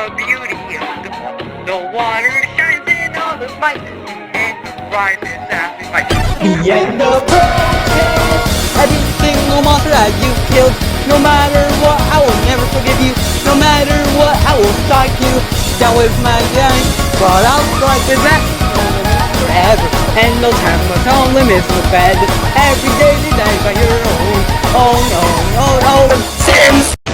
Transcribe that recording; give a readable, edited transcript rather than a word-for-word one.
the beauty of the fall. The water shines in all the light, and rises as we fight. The end of broken. Every single monster that you killed. No matter what, I will never forgive you. No matter what, I will strike you down with my gun. But I'll strike with that forever. And no time, no limits, no bed. Every day, by your own. Oh no, no, no. Sims!